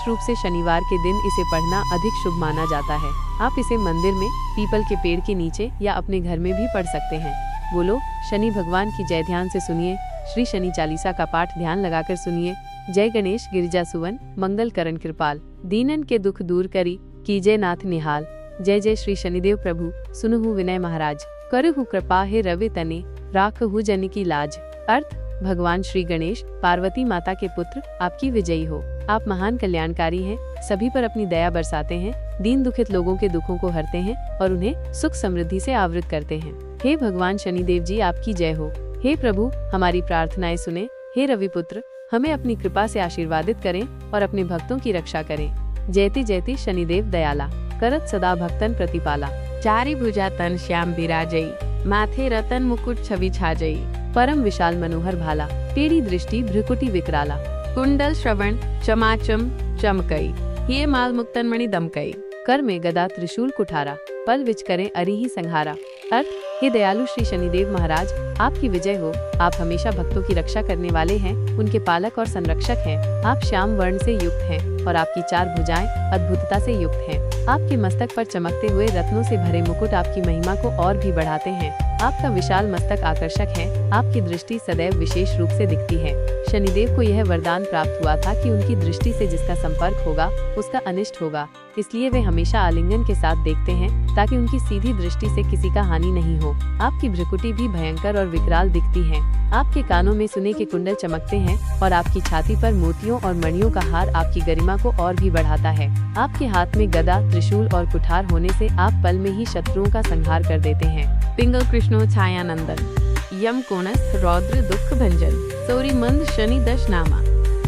विशेष रूप से शनिवार के दिन इसे पढ़ना अधिक शुभ माना जाता है। आप इसे मंदिर में, पीपल के पेड़ के नीचे या अपने घर में भी पढ़ सकते हैं। बोलो शनि भगवान की जय। ध्यान से सुनिए, श्री शनि चालीसा का पाठ ध्यान लगाकर सुनिए। जय गणेश गिरिजा सुवन, मंगल करण कृपाल, दीनन के दुख दूर करी, कीजय नाथ निहाल। जय जय श्री शनिदेव प्रभु, सुनहु विनय महाराज, करहु कृपा हे रवि तने, राखहु जन की लाज। अर्थ, भगवान श्री गणेश पार्वती माता के पुत्र आपकी विजयी हो। आप महान कल्याणकारी हैं, सभी पर अपनी दया बरसाते हैं, दीन दुखित लोगों के दुखों को हरते हैं और उन्हें सुख समृद्धि से आवृत करते हैं। हे भगवान शनिदेव जी, आपकी जय हो। हे प्रभु, हमारी प्रार्थनाएं सुने। हे रवि पुत्र, हमें अपनी कृपा से आशीर्वादित करें और अपने भक्तों की रक्षा करें। जयति जयति शनिदेव दयाला, करत सदा भक्तन प्रतिपाला। चारि भुजा तन श्याम बिराजई, माथे रतन मुकुट छवि छाजई। परम विशाल मनोहर भाला, टेढ़ी दृष्टि भ्रुकुटी विकराला। कुंडल श्रवण चमाचम चमकई, ये माल मुक्तन मणि दमकई। कर में गदा त्रिशूल कुठारा, पल विच करें अरि ही संहारा। अर्थ, हे दयालु श्री शनिदेव महाराज, आपकी विजय हो। आप हमेशा भक्तों की रक्षा करने वाले हैं, उनके पालक और संरक्षक हैं। आप श्याम वर्ण से युक्त हैं और आपकी चार भुजाएं अद्भुतता से युक्त हैं। आपके मस्तक पर चमकते हुए रत्नों से भरे मुकुट आपकी महिमा को और भी बढ़ाते हैं। आपका विशाल मस्तक आकर्षक है, आपकी दृष्टि सदैव विशेष रूप से दिखती है। शनिदेव को यह वरदान प्राप्त हुआ था कि उनकी दृष्टि से जिसका संपर्क होगा उसका अनिष्ट होगा, इसलिए वे हमेशा आलिंगन के साथ देखते हैं ताकि उनकी सीधी दृष्टि से किसी का हानि नहीं हो। आपकी भ्रुकुटी भी भयंकर और विकराल दिखती है। आपके कानों में सोने के कुंडल चमकते हैं और आपकी छाती पर मोतियों और मणियों का हार आपकी गरिमा को और भी बढ़ाता है। आपके हाथ में गदा, त्रिशूल और कुठार होने से आप पल में ही शत्रुओं का संहार कर देते हैं। पिंगल कृष्णो छायानंदन, यम कोणस्थ रौद्र दुख भंजन। सौरी मंद शनि दश नामा,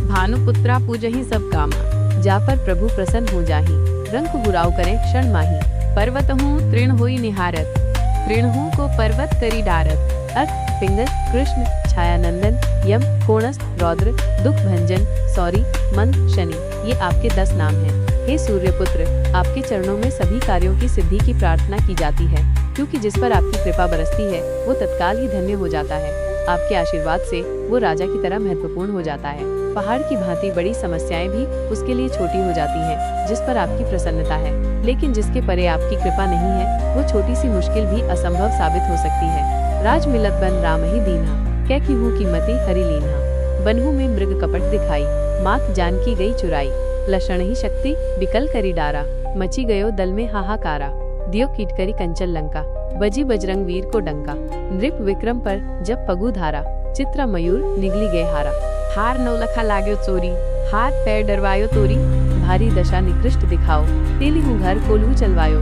भानुपुत्रा पूजहि सब कामा। जापर प्रभु प्रसन्न हो जाहि, रंग बुराव करें क्षण माही। पर्वत हूँ तृण हुई निहारत, तृण हूँ को पर्वत करी डारत। अर्थ, पिंगल कृष्ण, छायानंदन, यम, कोणस्थ, रौद्र, दुख भंजन, सौरी, मंद, शनि, ये आपके 10 नाम हैं। हे सूर्य पुत्र, आपके चरणों में सभी कार्यों की सिद्धि की प्रार्थना की जाती है, क्योंकि जिस पर आपकी कृपा बरसती है वो तत्काल ही धन्य हो जाता है। आपके आशीर्वाद से वो राजा की तरह महत्वपूर्ण हो जाता है। पहाड़ की भांति बड़ी समस्याएं भी उसके लिए छोटी हो जाती हैं, जिस पर आपकी प्रसन्नता है। लेकिन जिसके परे आपकी कृपा नहीं है, वो छोटी सी मुश्किल भी असंभव साबित हो सकती है। राज मिलत बन राम ही दीन्हा, कै की हूँ कीमती हरि लीन्हा। बनहु में मृग कपट दिखाई, मात जानकी गई चुराई। लक्षण ही शक्ति बिकल करी डारा, मची गयो दल में हाहाकारा। दियो कीट करी कंचन लंका, बजी बजरंग वीर को डंका। नृप विक्रम पर जब पगु धारा, चित्रा मयूर निगली गए हारा। हार नौलखा लाग्यो चोरी, हाथ पैर डरवायो तोरी। भारी दशा निकृष्ट दिखाओ, तेली हूँ घर कोलू चलवायो।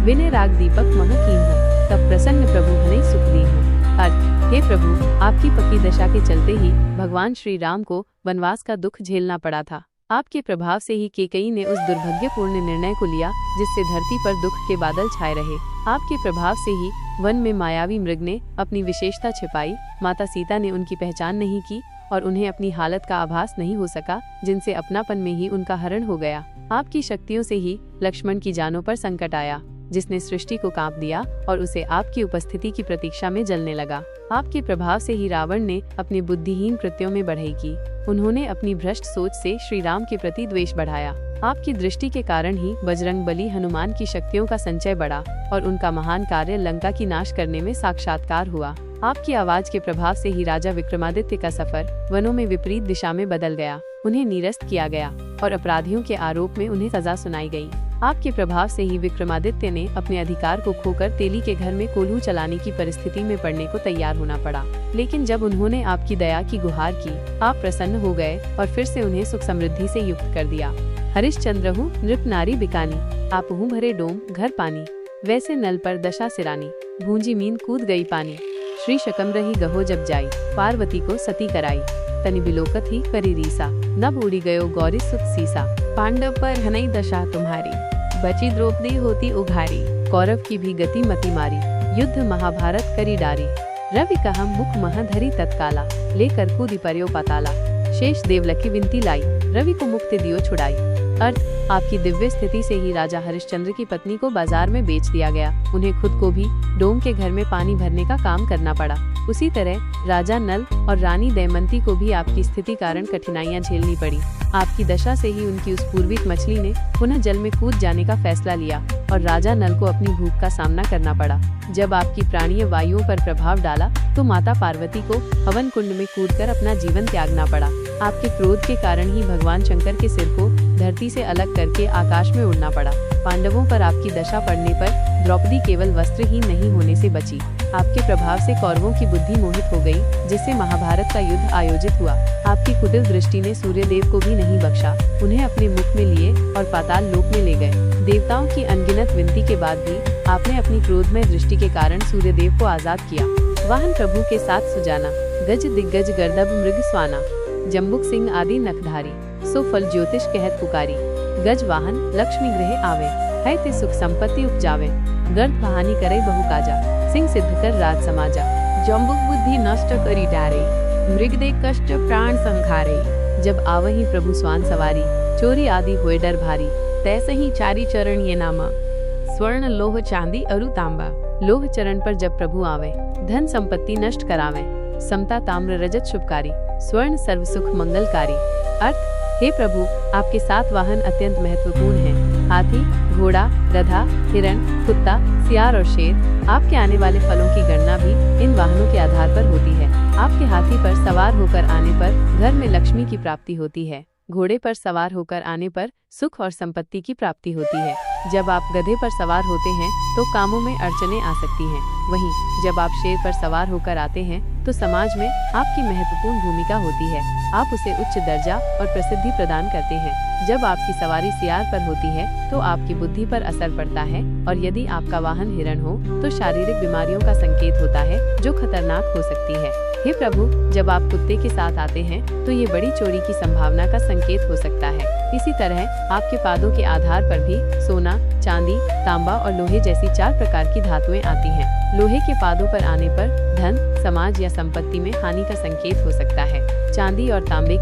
विनय राग दीपक मह कीन्हा, तब प्रसन्न प्रभु हने सुख दीन्हा। अर्थ, हे प्रभु, आपकी पक्की दशा के चलते ही भगवान श्री राम को वनवास का दुख झेलना पड़ा था। आपके प्रभाव से ही कैकेयी ने उस दुर्भाग्यपूर्ण निर्णय को लिया जिससे धरती पर दुख के बादल छाए रहे। आपके प्रभाव से ही वन में मायावी मृग ने अपनी विशेषता छिपाई, माता सीता ने उनकी पहचान नहीं की और उन्हें अपनी हालत का आभास नहीं हो सका, जिनसे अपनापन में ही उनका हरण हो गया। आपकी शक्तियों से ही लक्ष्मण की जानों पर संकट आया, जिसने सृष्टि को कांप दिया और उसे आपकी उपस्थिति की प्रतीक्षा में जलने लगा। आपके प्रभाव से ही रावण ने अपने बुद्धिहीन कृत्यों में बढ़ाई की। उन्होंने अपनी भ्रष्ट सोच से श्री राम के प्रति द्वेष बढ़ाया। आपकी दृष्टि के कारण ही बजरंगबली हनुमान की शक्तियों का संचय बढ़ा और उनका महान कार्य लंका की नाश करने में साक्षात्कार हुआ। आपकी आवाज के प्रभाव से ही राजा विक्रमादित्य का सफर वनों में विपरीत दिशा में बदल गया, उन्हें निरस्त किया गया और अपराधियों के आरोप में उन्हें सजा सुनाई गई। आपके प्रभाव से ही विक्रमादित्य ने अपने अधिकार को खोकर तेली के घर में कोल्हू चलाने की परिस्थिति में पड़ने को तैयार होना पड़ा। लेकिन जब उन्होंने आपकी दया की गुहार की, आप प्रसन्न हो गए और फिर से उन्हें सुख समृद्धि से युक्त कर दिया। हरिश्चंद्र हूँ नृप नारी बिकानी, आप हूँ भरे डोम घर पानी। वैसे नल पर दशा सिरानी, भूंजी मीन कूद गई पानी। श्री शकम रही गहो जब जाई, पार्वती को सती कराई। तनि बिलोकत ही करी रीसा, नभ उड़ी गयो गौरी सुत सीसा। पांडव पर हनई दशा तुम्हारी, बची द्रौपदी होती उघारी। कौरव की भी गति मति मारी, युद्ध महाभारत करी डारी। रवि कहा मुख मह धरी तत्काला, लेकर कूदी पर्यो पाताला। शेष देवलकी विनती लाई, रवि को मुक्ति दियो छुड़ाई। अर्थ, आपकी दिव्य स्थिति से ही राजा हरिश्चंद्र की पत्नी को बाजार में बेच दिया गया। उन्हें खुद को भी डोम के घर में पानी भरने का काम करना पड़ा। उसी तरह राजा नल और रानी दमयंती को भी आपकी स्थिति कारण कठिनाइयां झेलनी पड़ी। आपकी दशा से ही उनकी उस पूर्विक मछली ने पुनः जल में कूद जाने का फैसला लिया और राजा नल को अपनी भूख का सामना करना पड़ा। जब आपकी प्राणीय वायुओं पर प्रभाव डाला तो माता पार्वती को हवन कुंड में कूदकर अपना जीवन त्यागना पड़ा। आपके क्रोध के कारण ही भगवान शंकर के सिर को धरती से अलग करके आकाश में उड़ना पड़ा। पांडवों पर आपकी दशा पड़ने पर द्रौपदी केवल वस्त्रहीन नहीं होने से बची। आपके प्रभाव से कौरवों की बुद्धि मोहित हो गई, जिससे महाभारत का युद्ध आयोजित हुआ। आपकी कुटिल दृष्टि ने सूर्यदेव को भी नहीं बख्शा, उन्हें अपने मुख में लिए और पाताल लोक में ले गए। देवताओं की अनगिनत विनती के बाद भी आपने अपनी क्रोधमय दृष्टि के कारण सूर्यदेव को आजाद किया। वाहन प्रभु के साथ सुजाना, गज दिग्गज गर्दभ मृग स्वाना, जम्बुक सिंह आदि नखधारी, सो फल ज्योतिष कहत पुकारी। गज वाहन लक्ष्मी गृह आवे, है ते सुख संपत्ति उपजावे। गर्द बहानी करे बहु काजा, सिंह सिद्ध कर राज समाजा। जम्बुक बुद्धि नष्ट करी डारे, मृग दे कष्ट प्राण संघारे। जब आवही प्रभु स्वान सवारी, चोरी आदि होए डर भारी। तैसे ही चारी चरण ये नामा, स्वर्ण लोह चांदी अरु तांबा। लोह चरण पर जब प्रभु आवे, धन संपत्ति नष्ट करावे। समता ताम्र रजत शुभकारी, स्वर्ण सर्व सुख मंगलकारी। अर्थ, हे प्रभु, आपके 7 वाहन अत्यंत महत्वपूर्ण हैं। हाथी, घोड़ा, गधा, हिरण, कुत्ता, सियार और शेर। आपके आने वाले फलों की गणना भी इन वाहनों के आधार पर होती है। आपके हाथी पर सवार होकर आने पर घर में लक्ष्मी की प्राप्ति होती है। घोड़े पर सवार होकर आने पर सुख और संपत्ति की प्राप्ति होती है। जब आप गधे पर सवार होते हैं तो कामों में अड़चनें आ सकती हैं। वहीं जब आप शेर पर सवार होकर आते हैं तो समाज में आपकी महत्वपूर्ण भूमिका होती है। आप उसे उच्च दर्जा और प्रसिद्धि प्रदान करते हैं। जब आपकी सवारी सियार पर होती है तो आपकी बुद्धि पर असर पड़ता है, और यदि आपका वाहन हिरण हो तो शारीरिक बीमारियों का संकेत होता है जो खतरनाक हो सकती है। हे प्रभु, जब आप कुत्ते के साथ आते हैं तो ये बड़ी चोरी की संभावना का संकेत हो सकता है। इसी तरह आपके पादों के आधार पर भी सोना, चांदी, तांबा और लोहे जैसी 4 प्रकार की धातुएं आती हैं। लोहे के पादों पर आने पर धन, समाज या संपत्ति में हानि का संकेत हो सकता है। चांदी और तांबे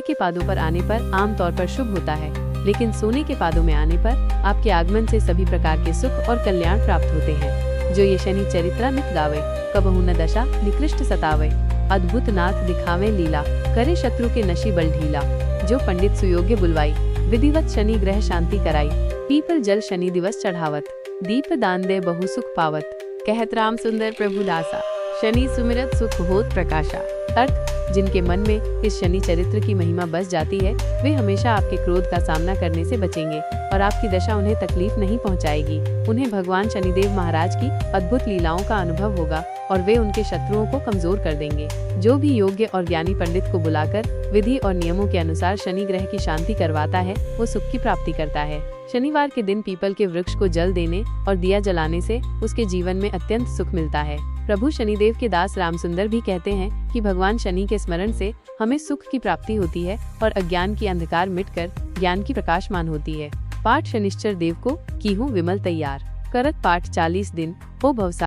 के पादों पर आने पर आमतौर पर शुभ होता है, लेकिन सोने के पादों में आने पर आपके आगमन से सभी प्रकार के सुख और कल्याण प्राप्त होते हैं। जो ये शनि चरित्रामित गावे, कबहु न दशा निकृष्ट सतावे। अद्भुत नाथ दिखावे लीला, करे शत्रु के नशी बल ढीला। जो पंडित सुयोग्य बुलवाई, विधिवत शनि ग्रह शांति कराई। पीपल जल शनि दिवस चढ़ावत, दीप दान दे बहु सुख पावत। कहत राम सुंदर प्रभु दासा, शनि सुमिरत सुख होत प्रकाशा। अर्थ, जिनके मन में इस शनि चरित्र की महिमा बस जाती है वे हमेशा आपके क्रोध का सामना करने से बचेंगे और आपकी दशा उन्हें तकलीफ नहीं पहुंचाएगी। उन्हें भगवान शनिदेव महाराज की अद्भुत लीलाओं का अनुभव होगा और वे उनके शत्रुओं को कमजोर कर देंगे। जो भी योग्य और ज्ञानी पंडित को बुलाकर विधि और नियमों के अनुसार शनि ग्रह की शांति करवाता है वो सुख की प्राप्ति करता है। शनिवार के दिन पीपल के वृक्ष को जल देने और दिया जलाने से उसके जीवन में अत्यंत सुख मिलता है। प्रभु शनिदेव के दास रामसुंदर भी कहते हैं कि भगवान शनि के स्मरण से हमें सुख की प्राप्ति होती है और अज्ञान की अंधकार मिटकर ज्ञान की प्रकाशमान होती है। पाठ शनिश्चर देव को कीहूँ विमल तैयार, करत पाठ 40 दिन हो भवसा।